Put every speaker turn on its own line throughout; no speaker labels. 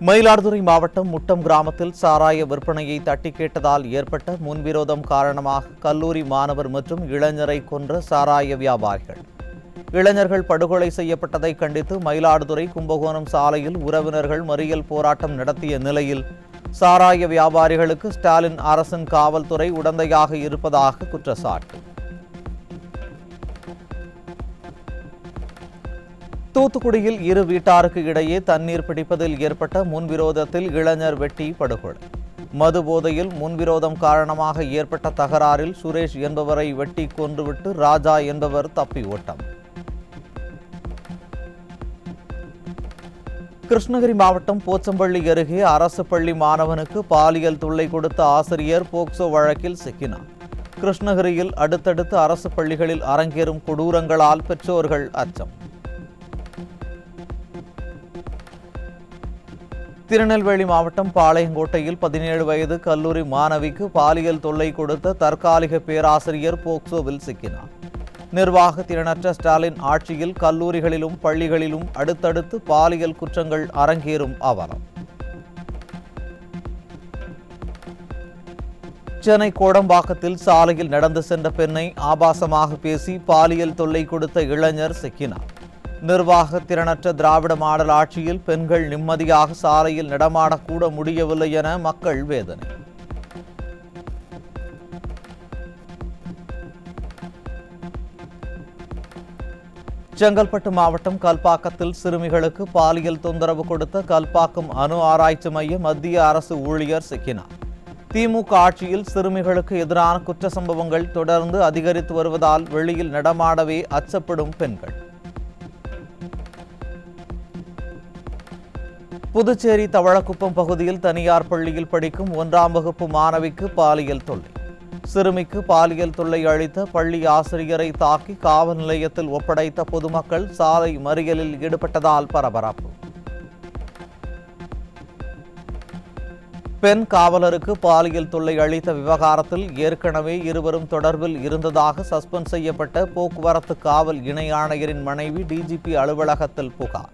மயிலாடுதுறை மாவட்டம் முட்டம் கிராமத்தில் சாராய விற்பனையை தட்டி கேட்டதால் ஏற்பட்ட முன்விரோதம் காரணமாக கல்லூரி மாணவர் மற்றும் இளைஞரை கொன்ற சாராய வியாபாரிகள். இளைஞர்கள் படுகொலை செய்யப்பட்டதை கண்டித்து மயிலாடுதுறை கும்பகோணம் சாலையில் உறவினர்கள் மறியல் போராட்டம் நடத்திய நிலையில் சாராய வியாபாரிகளுக்கு ஸ்டாலின் அரசின் காவல்துறை உடந்தையாக இருப்பதாக குற்றச்சாட்டு. தூத்துக்குடியில் இரு வீட்டாருக்கு இடையே தண்ணீர் பிடிப்பதில் ஏற்பட்ட முன்விரோதத்தில் இளைஞர் வெட்டி படுகொலை. மது போதையில் முன்விரோதம் காரணமாக ஏற்பட்ட தகராறில் சுரேஷ் என்பவரை வெட்டி கொன்றுவிட்டு ராஜா என்பவர் தப்பி ஓட்டம். கிருஷ்ணகிரி மாவட்டம் போச்சம்பள்ளி அருகே அரசு பள்ளி மாணவனுக்கு பாலியல் தொல்லை கொடுத்த ஆசிரியர் போக்சோ வழக்கில் சிக்கினார். கிருஷ்ணகிரியில் அடுத்தடுத்து அரசு பள்ளிகளில் அரங்கேறும் கொடூரங்களால் பெற்றோர்கள் அச்சம். திருநெல்வேலி மாவட்டம் பாளையங்கோட்டையில் 17 வயது கல்லூரி மாணவிக்கு பாலியல் தொல்லை கொடுத்த தற்காலிக பேராசிரியர் போக்சோவில் சிக்கினார். நிர்வாக திறனற்ற ஸ்டாலின் ஆட்சியில் கல்லூரிகளிலும் பள்ளிகளிலும் அடுத்தடுத்து பாலியல் குற்றங்கள் அரங்கேறும் அவலம். சென்னை கோடம்பாக்கத்தில் சாலையில் நடந்து சென்ற பெண்ணை ஆபாசமாக பேசி பாலியல் தொல்லை கொடுத்த இளைஞர் சிக்கினார். நிர்வாக திறனற்ற திராவிட மாடல் ஆட்சியில் பெண்கள் நிம்மதியாக சாலையில் நடமாடக்கூட முடியவில்லை என மக்கள் வேதனை. செங்கல்பட்டு மாவட்டம் கல்பாக்கத்தில் சிறுமிகளுக்கு பாலியல் தொந்தரவு கொடுத்த கல்பாக்கம் அணு ஆராய்ச்சி மைய மத்திய அரசு ஊழியர் சிக்கினார். திமுக ஆட்சியில் சிறுமிகளுக்கு எதிரான குற்ற சம்பவங்கள் தொடர்ந்து அதிகரித்து வருவதால் வெளியில் நடமாடவே அச்சப்படும் பெண்கள். புதுச்சேரி தவளக்குப்பம் பகுதியில் தனியார் பள்ளியில் படிக்கும் 1ஆம் வகுப்பு மாணவிக்கு பாலியல் தொல்லை. சிறுமிக்கு பாலியல் தொல்லை அளித்த பள்ளி ஆசிரியரை தாக்கி காவல் நிலையத்தில் ஒப்படைத்த பொதுமக்கள் சாலை மறியலில் ஈடுபட்டதால் பரபரப்பு. பெண் காவலருக்கு பாலியல் தொல்லை அளித்த விவகாரத்தில் ஏற்கனவே இருவரும் தொடர்பில் இருந்ததாக சஸ்பெண்ட் செய்யப்பட்ட போக்குவரத்து காவல் இணை ஆணையரின் மனைவி டிஜிபி அலுவலகத்தில் புகார்.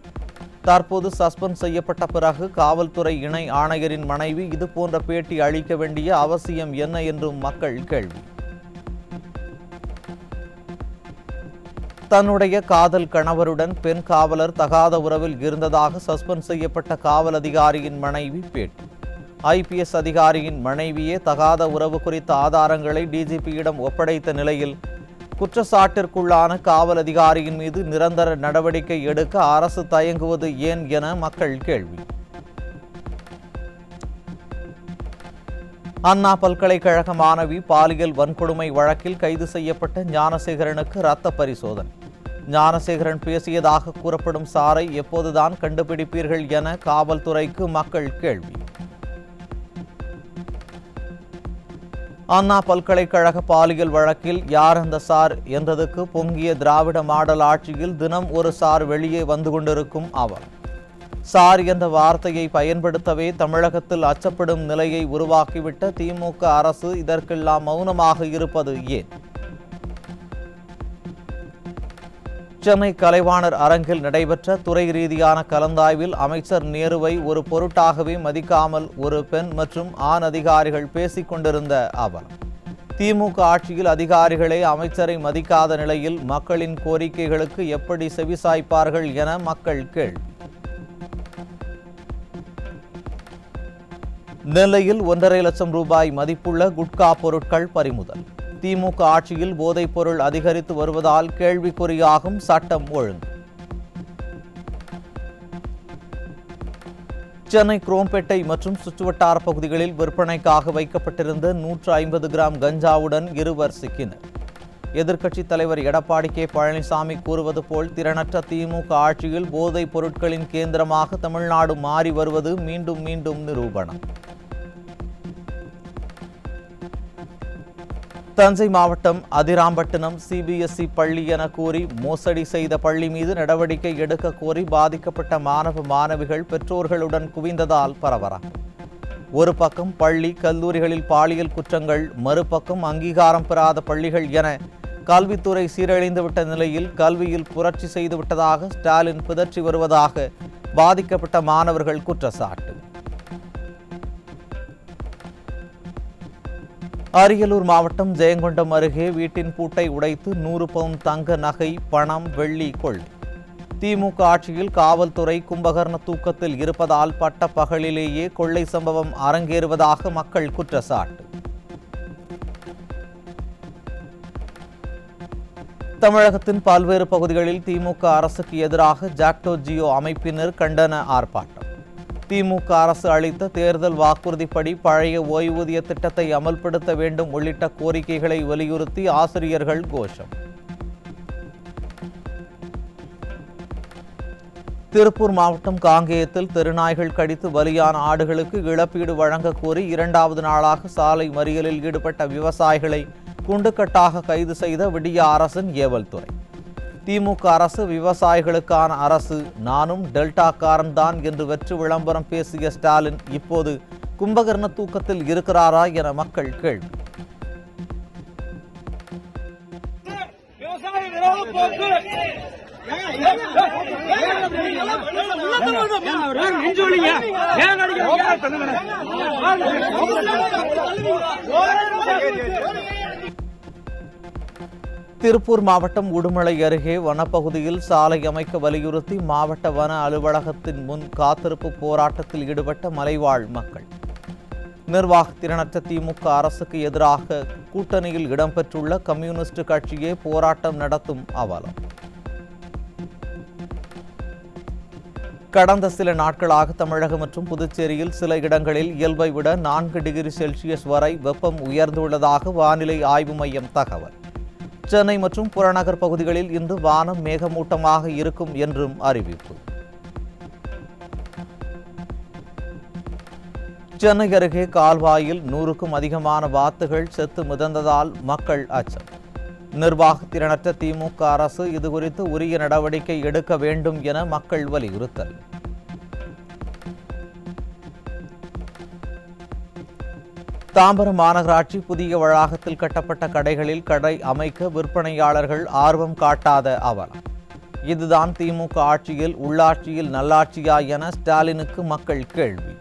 தற்போது சஸ்பெண்ட் செய்யப்பட்ட பிறகு காவல்துறை இணை ஆணையரின் மனைவி இதுபோன்ற பேட்டி அளிக்க வேண்டிய அவசியம் என்ன என்றும் மக்கள் கேள்வி. தன்னுடைய காதல் கணவருடன் பெண் காவலர் தகாத உறவில் இருந்ததாக சஸ்பெண்ட் செய்யப்பட்ட காவல் அதிகாரியின் மனைவி பேட்டி. ஐபிஎஸ் அதிகாரியின் மனைவியே தகாத உறவு குறித்த ஆதாரங்களை டிஜிபியிடம் ஒப்படைத்த நிலையில் குற்றச்சாட்டிற்குள்ளான காவல் அதிகாரியின் மீது நிரந்தர நடவடிக்கை எடுக்க அரசு தயங்குவது ஏன் என மக்கள் கேள்வி. அண்ணா பல்கலைக்கழக மாணவி பாலியல் வன்கொடுமை வழக்கில் கைது செய்யப்பட்ட ஞானசேகரனுக்கு இரத்த பரிசோதனை. ஞானசேகரன் பேசியதாக கூறப்படும் சாரை எப்போதுதான் கண்டுபிடிப்பீர்கள் என காவல்துறைக்கு மக்கள் கேள்வி. அண்ணா பல்கலைக்கழக பாலியல் வழக்கில் யார் அந்த சார் என்றதுக்கு பொங்கிய திராவிட மாடல் ஆட்சியில் தினம் ஒரு சார் வெளியே வந்து கொண்டிருக்கும் அவர். சார் என்ற வார்த்தையை பயன்படுத்தவே தமிழகத்தில் அச்சப்படும் நிலையை உருவாக்கிவிட்ட திமுக அரசு இதற்கெல்லாம் மௌனமாக இருப்பது ஏன்? சென்னை கலைவாணர் அரங்கில் நடைபெற்ற துறை ரீதியான கலந்தாய்வில் அமைச்சர் நேருவை ஒரு பொருட்டாகவே மதிக்காமல் ஒரு பெண் மற்றும் ஆண் அதிகாரிகள் பேசிக் கொண்டிருந்த அவர். திமுக ஆட்சியில் அதிகாரிகளே அமைச்சரை மதிக்காத நிலையில் மக்களின் கோரிக்கைகளுக்கு எப்படி செவிசாய்ப்பார்கள் என மக்கள் கேள்வி. நெல்லையில் 1.5 லட்சம் ரூபாய் மதிப்புள்ள குட்கா பொருட்கள் பறிமுதல். திமுக ஆட்சியில் போதைப் பொருள் அதிகரித்து வருவதால் கேள்விக்குறியாகும் சட்டம் ஒழுங்கு. சென்னை குரோம்பேட்டை மற்றும் சுற்றுவட்டார பகுதிகளில் விற்பனைக்காக வைக்கப்பட்டிருந்த 150 கிராம் கஞ்சாவுடன் இருவர் சிக்கினர். எதிர்க்கட்சித் தலைவர் எடப்பாடி கே பழனிசாமி கூறுவது போல் திறனற்ற திமுக ஆட்சியில் போதைப் பொருட்களின் கேந்திரமாக தமிழ்நாடு மாறி வருவது மீண்டும் மீண்டும் நிரூபணம். தஞ்சை மாவட்டம் அதிராம்பட்டினம் சிபிஎஸ்இ பள்ளி என கூறி மோசடி செய்த பள்ளி மீது நடவடிக்கை எடுக்க கோரி பாதிக்கப்பட்ட மாணவ மாணவிகள் பெற்றோர்களுடன் குவிந்ததால் பரபரப்பு. ஒரு பக்கம் பள்ளி கல்லூரிகளில் பாலியல் குற்றங்கள், மறுபக்கம் அங்கீகாரம் பெறாத பள்ளிகள் என கல்வித்துறை சீரழிந்துவிட்ட நிலையில் கல்வியில் புரட்சி செய்துவிட்டதாக ஸ்டாலின் பிதற்றி வருவதாக பாதிக்கப்பட்ட மாணவர்கள் குற்றச்சாட்டு. அரியலூர் மாவட்டம் ஜெயங்கொண்டம் அருகே வீட்டின் பூட்டை உடைத்து 100 பவுன் தங்க நகை, பணம், வெள்ளி கொள்ளை. திமுக ஆட்சியில் காவல்துறை கும்பகர்ண தூக்கத்தில் இருப்பதால் பட்ட பகலிலேயே கொள்ளை சம்பவம் அரங்கேறுவதாக மக்கள் குற்றச்சாட்டு. தமிழகத்தின் பல்வேறு பகுதிகளில் திமுக அரசுக்கு எதிராக ஜாக்டோ ஜியோ அமைப்பினர் கண்டன ஆர்ப்பாட்டம். திமுக அரசு அளித்த தேர்தல் வாக்குறுதிப்படி பழைய ஓய்வூதிய திட்டத்தை அமல்படுத்த வேண்டும் உள்ளிட்ட கோரிக்கைகளை வலியுறுத்தி ஆசிரியர்கள் கோஷம். திருப்பூர் மாவட்டம் காங்கேயத்தில் தெருநாய்கள் கடித்து பலியான ஆடுகளுக்கு இழப்பீடு வழங்க கோரி 2வது நாளாக சாலை மறியலில் ஈடுபட்ட விவசாயிகளை குண்டுக்கட்டாக கைது செய்த விடிய அரசின் ஏவல்துறை. திமுக அரசு விவசாயிகளுக்கான அரசு, நானும் டெல்டாக்காரன் தான் என்று வெற்று விளம்பரம் பேசிய ஸ்டாலின் இப்போது கும்பகர்ண தூக்கத்தில் இருக்கிறாரா என மக்கள் கேள்வி. திருப்பூர் மாவட்டம் உடுமலை அருகே வனப்பகுதியில் சாலை அமைக்க வலியுறுத்தி மாவட்ட வன அலுவலகத்தின் முன் காத்திருப்பு போராட்டத்தில் ஈடுபட்ட மலைவாழ் மக்கள். நிர்வாகத்திறனற்ற திமுக அரசுக்கு எதிராக கூட்டணியில் இடம்பெற்றுள்ள கம்யூனிஸ்ட் கட்சியே போராட்டம் நடத்தும் அவலம். கடந்த சில நாட்களாக தமிழகம் மற்றும் புதுச்சேரியில் சில இடங்களில் இயல்பை விட 4 டிகிரி செல்சியஸ் வரை வெப்பம் உயர்ந்துள்ளதாக வானிலை ஆய்வு மையம் தகவல். சென்னை மற்றும் புறநகர் பகுதிகளில் இன்று வானம் மேகமூட்டமாக இருக்கும் என்றும் அறிவிப்பு. சென்னை அருகே கால்வாயில் 100க்கும் அதிகமான வாத்துகள் செத்து மிதந்ததால் மக்கள் அச்சம். நிர்வாகத்திறனற்ற திமுக அரசு இதுகுறித்து உரிய நடவடிக்கை எடுக்க வேண்டும் என மக்கள் வலியுறுத்தல். தாம்பரம் மாநகராட்சி புதிய வளாகத்தில் கட்டப்பட்ட கடைகளில் கடை அமைக்க விற்பனையாளர்கள் ஆர்வம் காட்டாத அவலம். இதுதான் திமுக ஆட்சியில் உள்ளாட்சியில் நல்லாட்சியா என ஸ்டாலினுக்கு மக்கள் கேள்வி.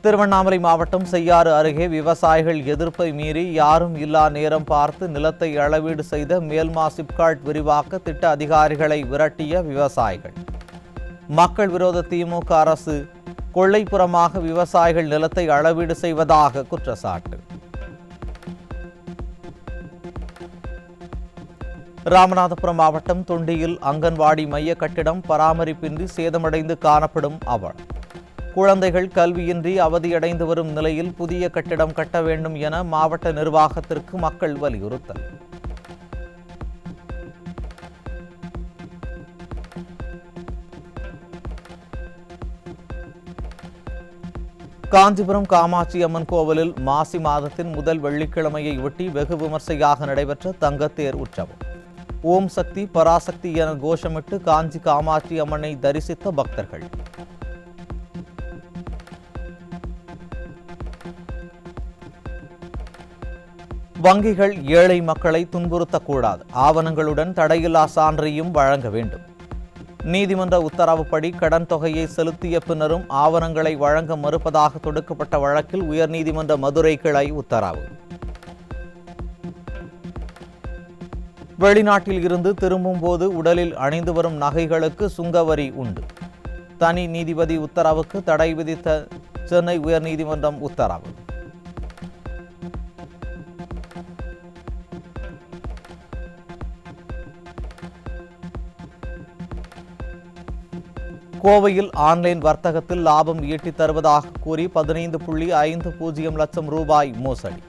திருவண்ணாமலை மாவட்டம் செய்யாறு அருகே விவசாயிகள் எதிர்ப்பை மீறி யாரும் இல்லா நேரம் பார்த்து நிலத்தை அளவீடு செய்த மேல்மா சிப்காட் விரிவாக்க திட்ட அதிகாரிகளை விரட்டிய விவசாயிகள். மக்கள் விரோத திமுக அரசு கொள்ளைப்புறமாக விவசாயிகள் நிலத்தை அளவீடு செய்வதாக குற்றச்சாட்டு. ராமநாதபுரம் மாவட்டம் தொண்டியில் அங்கன்வாடி மைய கட்டிடம் பராமரிப்பின்றி சேதமடைந்து காணப்படும் அவலம். குழந்தைகள் கல்வியின்றி அவதியடைந்து வரும் நிலையில் புதிய கட்டிடம் கட்ட வேண்டும் என மாவட்ட நிர்வாகத்திற்கு மக்கள் வலியுறுத்தல். காஞ்சிபுரம் காமாட்சி அம்மன் கோவிலில் மாசி மாதத்தின் முதல் வெள்ளிக்கிழமையை ஒட்டி வெகு விமர்சையாக நடைபெற்ற தங்கத்தேர் உற்சவம். ஓம் சக்தி பராசக்தி என கோஷமிட்டு காஞ்சி காமாட்சி அம்மனை தரிசித்த பக்தர்கள். வங்கிகள் ஏழை மக்களை துன்புறுத்தக்கூடாது, ஆவணங்களுடன் தடையில்லா சான்றையும் வழங்க வேண்டும். நீதிமன்ற உத்தரவுப்படி கடன் தொகையை செலுத்திய பின்னரும் ஆவணங்களை வழங்க மறுப்பதாக தொடுக்கப்பட்ட வழக்கில் உயர்நீதிமன்ற மதுரை கிளை உத்தரவு. வெளிநாட்டில் இருந்து திரும்பும் போது உடலில் அணிந்து வரும் நகைகளுக்கு சுங்கவரி உண்டு. தனி நீதிபதி உத்தரவுக்கு தடை விதித்த சென்னை உயர்நீதிமன்றம் உத்தரவு. கோவையில் ஆன்லைன் வர்த்தகத்தில் லாபம் ஈட்டித் தருவதாக கூறி 15.50 லட்சம் ரூபாய் மோசடி.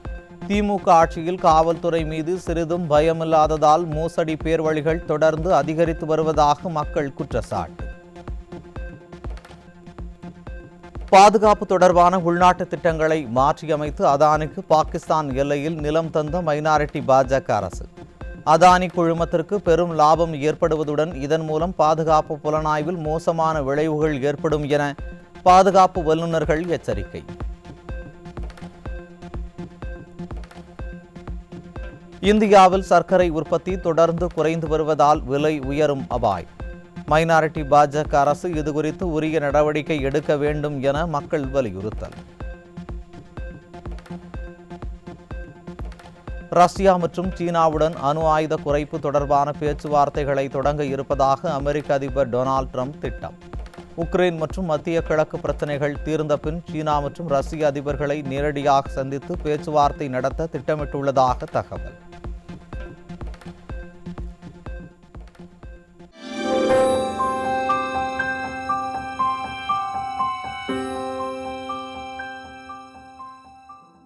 திமுக ஆட்சியில் காவல்துறை மீது சிறிதும் பயமில்லாததால் மோசடி பேர்வழிகள் தொடர்ந்து அதிகரித்து வருவதாக மக்கள் குற்றச்சாட்டு. பாதுகாப்பு தொடர்பான உள்நாட்டு திட்டங்களை மாற்றியமைத்து அதானிக்கு பாகிஸ்தான் எல்லையில் நிலம் தந்த மைனாரிட்டி பாஜக அரசு. அதானி குழுமத்திற்கு பெரும் லாபம் ஏற்படுவதுடன் இதன் மூலம் பாதுகாப்பு புலனாய்வில் மோசமான விளைவுகள் ஏற்படும் என பாதுகாப்பு வல்லுநர்கள் எச்சரிக்கை. இந்தியாவில் சர்க்கரை உற்பத்தி தொடர்ந்து குறைந்து வருவதால் விலை உயரும் அபாயம். மைனாரிட்டி பாஜக அரசு இதுகுறித்து உரிய நடவடிக்கை எடுக்க வேண்டும் என மக்கள் வலியுறுத்தல். ரஷ்யா மற்றும் சீனாவுடன் அணு ஆயுத குறைப்பு தொடர்பான பேச்சுவார்த்தைகளை தொடங்க இருப்பதாக அமெரிக்க அதிபர் டொனால்ட் ட்ரம்ப் திட்டம். உக்ரைன் மற்றும் மத்திய கிழக்கு பிரச்சினைகள் தீர்ந்த பின் சீனா மற்றும் ரஷ்ய அதிபர்களை நேரடியாக சந்தித்து பேச்சுவார்த்தை நடத்த திட்டமிட்டுள்ளதாக தகவல்.